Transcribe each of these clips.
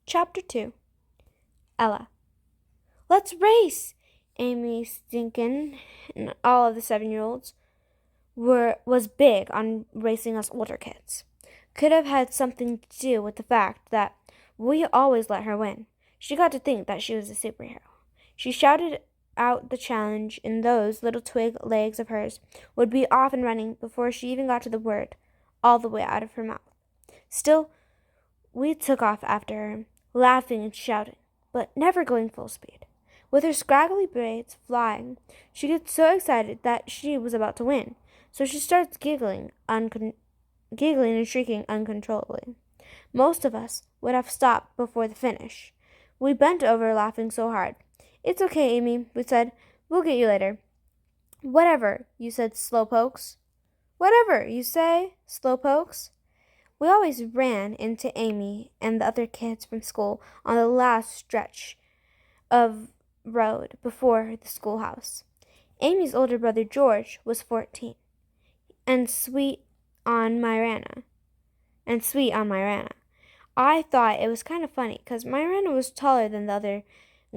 Chapter 2. Ella. "Let's race!" Amy Stinkin and all of the 7-year-olds was big on racing us older kids. Could have had something to do with the fact that we always let her win. She got to think that she was a superhero. She shouted out the challenge, and those little twig legs of hers would be off and running before she even got to the word all the way out of her mouth. Still, we took off after her, laughing and shouting, but never going full speed. With her scraggly braids flying, she gets so excited that she was about to win, so she starts giggling and shrieking uncontrollably. Most of us would have stopped before the finish. We bent over laughing so hard. "It's okay, Amy," we said. "We'll get you later." "Whatever," you said, slowpokes. "Whatever, you say, slowpokes." We always ran into Amy and the other kids from school on the last stretch of road before the schoolhouse. Amy's older brother George was 14 and sweet on Miranda. I thought it was kind of funny because Miranda was taller than the other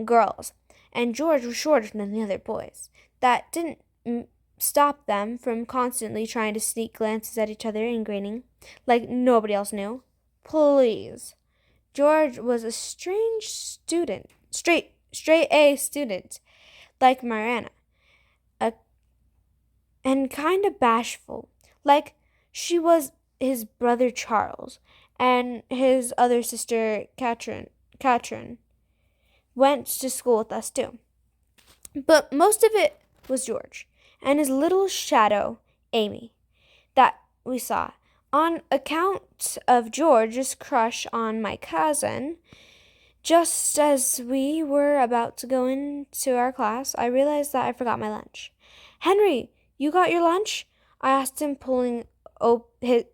girls and George was shorter than the other boys. That didn't stop them from constantly trying to sneak glances at each other and grinning like nobody else knew. Please. George was a strange student, straight A student, like Miranda, and kind of bashful, like she was his brother Charles, and his other sister Katrin went to school with us too. But most of it was George and his little shadow, Amy, that we saw. On account of George's crush on my cousin, just as we were about to go into our class, I realized that I forgot my lunch. "Henry, you got your lunch?" I asked him, pulling open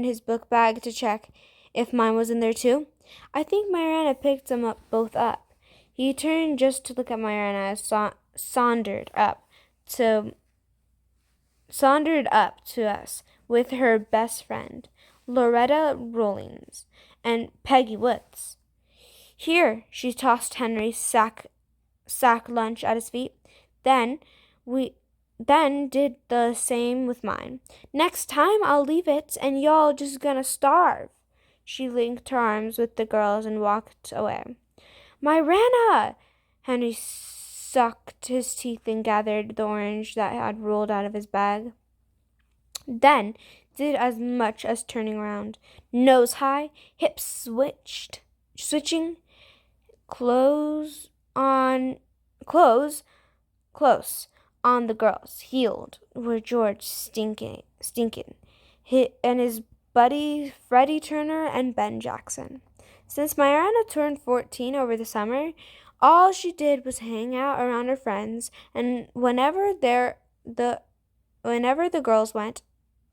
his book bag to check if mine was in there too. I think Miranda picked them both up. He turned just to look at Miranda as sauntered up to us with her best friend, Loretta Rollins, and Peggy Woods. "Here," she tossed Henry's sack lunch at his feet. Then did the same with mine. "Next time I'll leave it and y'all just gonna starve." She linked her arms with the girls and walked away. "Miranda!" Henry sucked his teeth and gathered the orange that had rolled out of his bag. Then did as much as turning around, nose high, hips switching, close on the girls, heeled were George Stinkin, and his buddy Freddie Turner and Ben Jackson. Since Miranda turned 14 over the summer, all she did was hang out around her friends, and whenever the girls went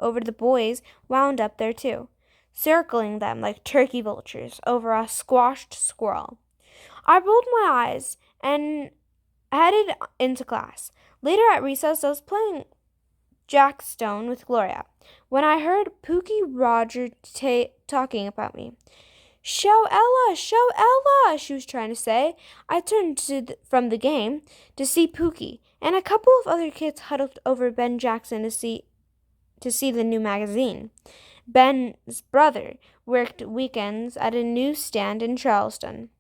over, the boys wound up there too, circling them like turkey vultures over a squashed squirrel. I rolled my eyes and headed into class. Later at recess, I was playing Jackstone with Gloria when I heard Pookie Roger talking about me. Show Ella, she was trying to say. I turned from the game to see Pookie and a couple of other kids huddled over Ben Jackson to see the new magazine. Ben's brother worked weekends at a newsstand in Charleston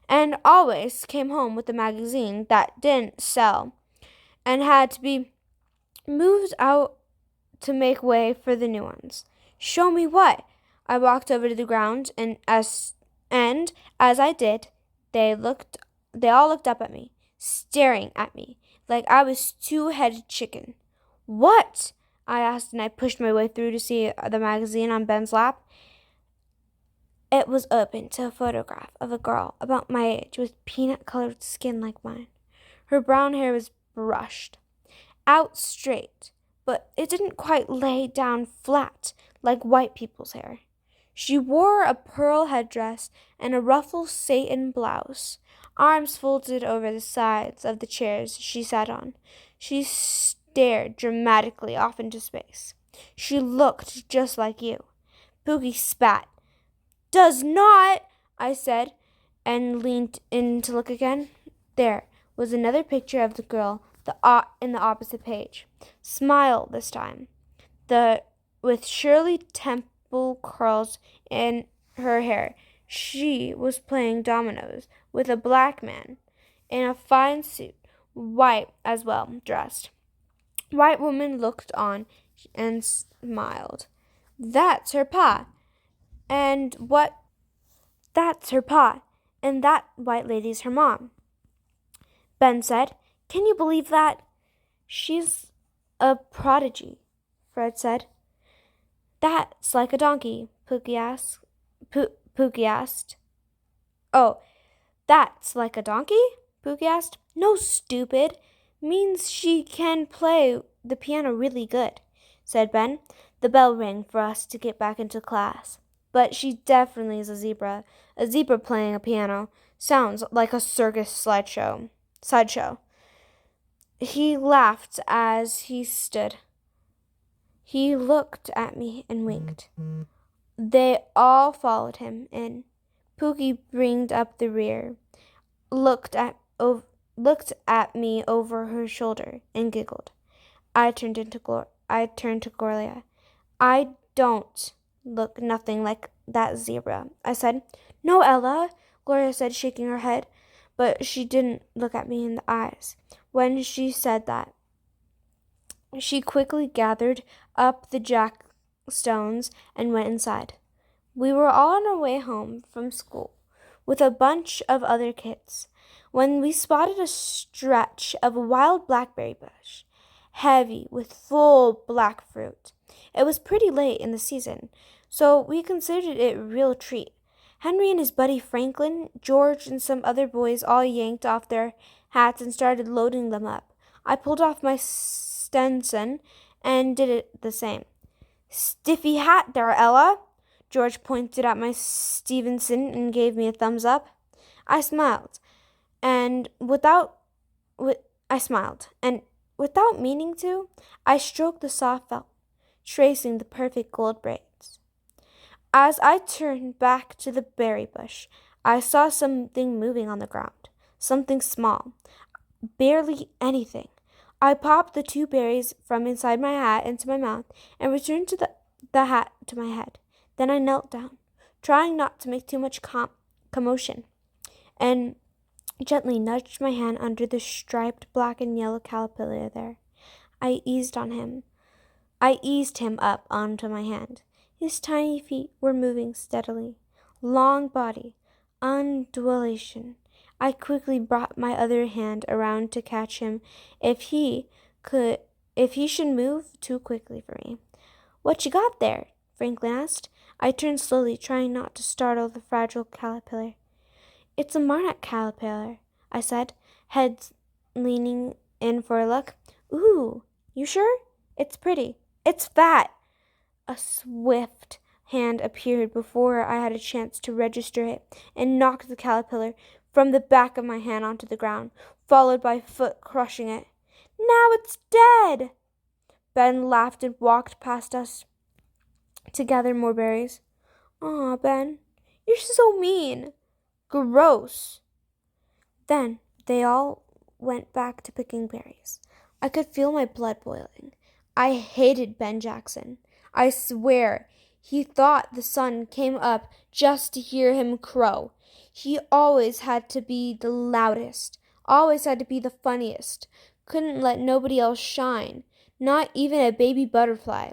and always came home with a magazine that didn't sell and had to be moved out to make way for the new ones. "Show me what?" I walked over to the ground, and as I did, they all looked up at me, staring at me like I was two-headed chicken. "What?" I asked, and I pushed my way through to see the magazine on Ben's lap. It was open to a photograph of a girl about my age with peanut-colored skin like mine. Her brown hair was brushed out straight, but it didn't quite lay down flat like white people's hair. She wore a pearl headdress and a ruffled satin blouse, arms folded over the sides of the chairs she sat on. She stared dramatically off into space. She looked just like you. Pookie spat. does not, I said, and leaned in to look again. There was another picture of the girl in the opposite page. Smile this time. With Shirley Temple curls in her hair. She was playing dominoes with a black man in a fine suit, white as well dressed. White woman looked on and smiled. That's her pa. And what? That's her pa. And that white lady's her mom. Ben said, Can you believe that? She's a prodigy, Fred said. That's like a donkey, Pookie asked. Oh, that's like a donkey? Pookie asked. No, stupid. Means she can play the piano really good, said Ben. The bell rang for us to get back into class. But she definitely is a zebra. A zebra playing a piano sounds like a circus sideshow. He laughed as he stood. He looked at me and winked. They all followed him in. Pookie bringed up the rear, looked at me over her shoulder, and giggled. I turned to Gloria. I don't look nothing like that zebra, I said. No, Ella, Gloria said, shaking her head, but she didn't look at me in the eyes. When she said that, she quickly gathered up the jackstones and went inside. We were all on our way home from school with a bunch of other kids when we spotted a stretch of a wild blackberry bush, heavy with full black fruit. It was pretty late in the season, so we considered it a real treat. Henry and his buddy Franklin, George, and some other boys all yanked off their hats and started loading them up. I pulled off my Stetson and did it the same. Stiffy hat there, Ella. George pointed at my Stevenson and gave me a thumbs up. I smiled, and without meaning to, I stroked the soft felt, tracing the perfect gold braids. As I turned back to the berry bush, I saw something moving on the ground, something small, barely anything. I popped the 2 berries from inside my hat into my mouth and returned the hat to my head. Then I knelt down, trying not to make too much commotion, and gently nudged my hand under the striped black and yellow caterpillar there. I eased him up onto my hand. His tiny feet were moving steadily. Long body, undulation. I quickly brought my other hand around to catch him if he should move too quickly for me. What you got there? Franklin asked. I turned slowly, trying not to startle the fragile caterpillar. It's a Marnot caterpillar, I said, head leaning in for a look. Ooh, you sure? It's pretty. It's fat. A swift hand appeared before I had a chance to register it and knocked the caterpillar from the back of my hand onto the ground, followed by a foot crushing it. Now it's dead! Ben laughed and walked past us to gather more berries. Aw, Ben, you're so mean. Gross. Then they all went back to picking berries. I could feel my blood boiling. I hated Ben Jackson. I swear he thought the sun came up just to hear him crow. He always had to be the loudest, always had to be the funniest, couldn't let nobody else shine, not even a baby butterfly.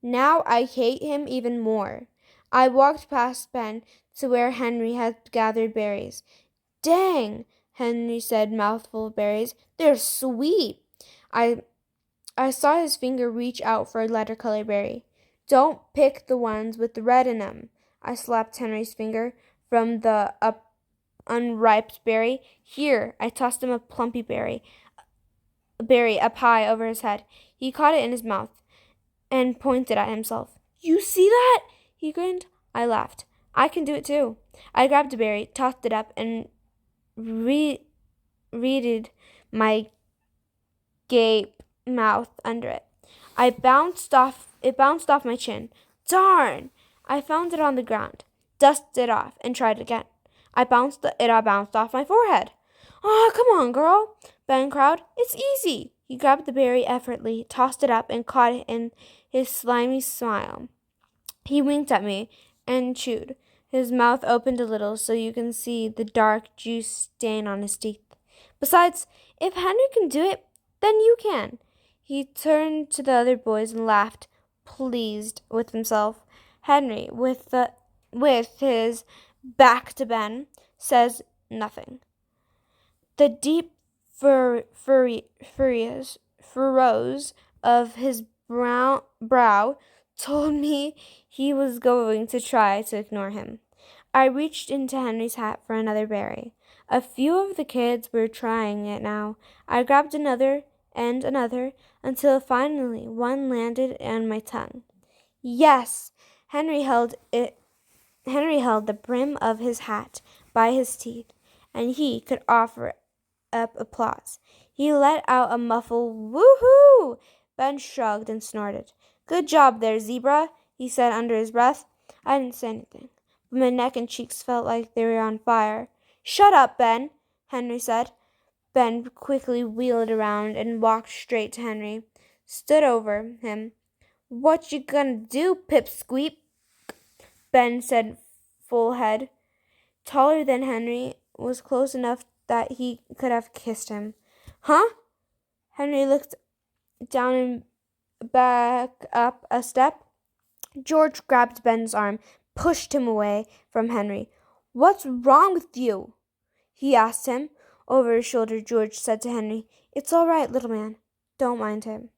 Now I hate him even more. I walked past Ben to where Henry had gathered berries. Dang, Henry said, mouthful of berries. They're sweet. I saw his finger reach out for a lighter colored berry. Don't pick the ones with the red in them. I slapped Henry's finger from the unripe berry. Here, I tossed him a plumpy berry up high over his head. He caught it in his mouth and pointed at himself. You see that? He grinned. I laughed. I can do it too. I grabbed a berry, tossed it up, and reeded my gape mouth under it. It bounced off my chin. Darn! I found it on the ground. dusted it off, and tried again. It bounced off my forehead. "Ah, come on, girl," Ben cried. "It's easy." He grabbed the berry effortlessly, tossed it up, and caught it in his slimy smile. He winked at me and chewed. His mouth opened a little so you can see the dark juice stain on his teeth. "Besides, if Henry can do it, then you can." He turned to the other boys and laughed, pleased with himself. Henry, with his back to Ben, says nothing. The deep furrows of his brow told me he was going to try to ignore him. I reached into Henry's hat for another berry. A few of the kids were trying it now. I grabbed another and another until finally one landed on my tongue. Yes! Henry held the brim of his hat by his teeth, and he could offer up applause. He let out a muffled woo-hoo. Ben shrugged and snorted. "Good job there, zebra," he said under his breath. I didn't say anything, but my neck and cheeks felt like they were on fire. "Shut up, Ben," Henry said. Ben quickly wheeled around and walked straight to Henry, stood over him. "What you gonna do, pipsqueak?" Ben said, full head. Taller than Henry, was close enough that he could have kissed him. "Huh?" Henry looked down and back up a step. George grabbed Ben's arm, pushed him away from Henry. "What's wrong with you?" he asked him. Over his shoulder, George said to Henry, "It's all right, little man. Don't mind him."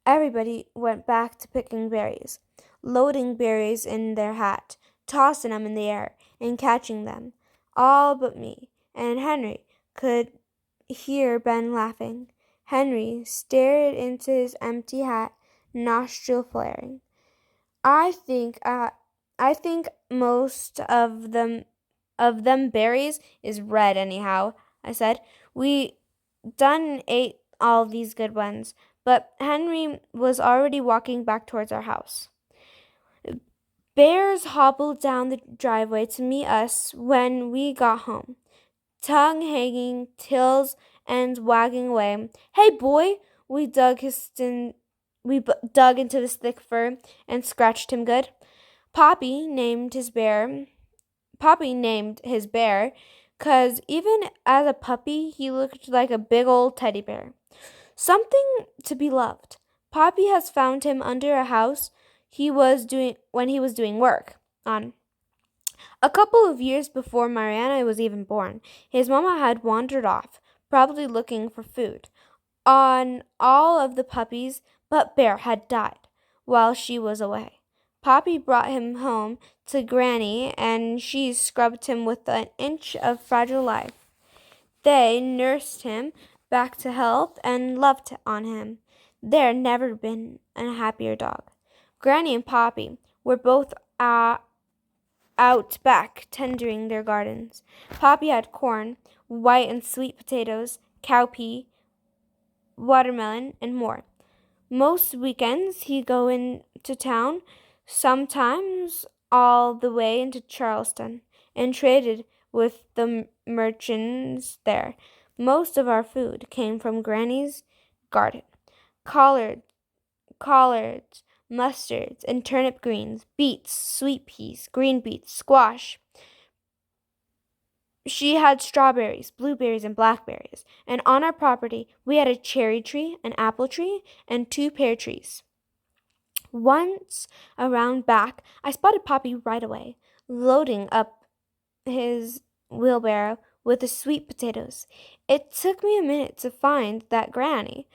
Everybody went back to picking berries, loading berries in their hat, tossing them in the air, and catching them. All but me and Henry could hear Ben laughing. Henry stared into his empty hat, nostril flaring. I think most of them berries is red anyhow," I said. "We done ate all these good ones." But Henry was already walking back towards our house. Bears hobbled down the driveway to meet us when we got home, tongue hanging, tails and wagging away. "Hey, boy!" We dug into his thick fur and scratched him good. Poppy named his bear 'cause even as a puppy he looked like a big old teddy bear. Something to be loved. Poppy has found him under a house when he was doing work on. A couple of years before Mariana was even born, his mama had wandered off, probably looking for food, on all of the puppies, but Bear had died while she was away. Poppy brought him home to Granny, and she scrubbed him with an inch of fragile life. They nursed him back to health and loved on him. There never been a happier dog. Granny and Poppy were both out back tendering their gardens. Poppy had corn, white and sweet potatoes, cowpea, watermelon, and more. Most weekends he'd go into town, sometimes all the way into Charleston, and traded with the merchants there. Most of our food came from Granny's garden. Collards, mustards, and turnip greens, beets, sweet peas, green beets, squash. She had strawberries, blueberries, and blackberries, and on our property we had a cherry tree, an apple tree, and 2 pear trees. Once around back, I spotted Poppy right away, loading up his wheelbarrow with the sweet potatoes. It took me a minute to find Granny.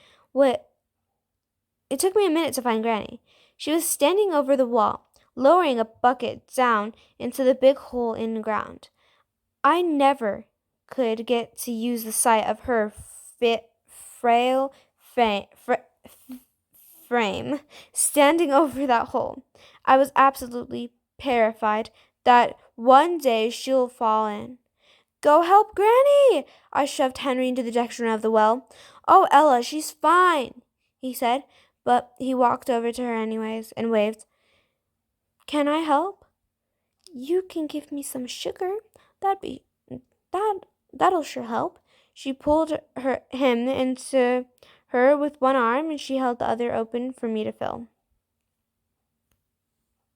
She was standing over the wall, lowering a bucket down into the big hole in the ground. I never could get to use the sight of her frail frame standing over that hole. I was absolutely terrified that one day she'll fall in. "Go help Granny!" I shoved Henry into the direction of the well. "Oh, Ella, she's fine," he said, but he walked over to her anyways and waved. "Can I help?" You can give me some sugar. That'd be that that'll sure help. She pulled him into her with one arm and she held the other open for me to fill.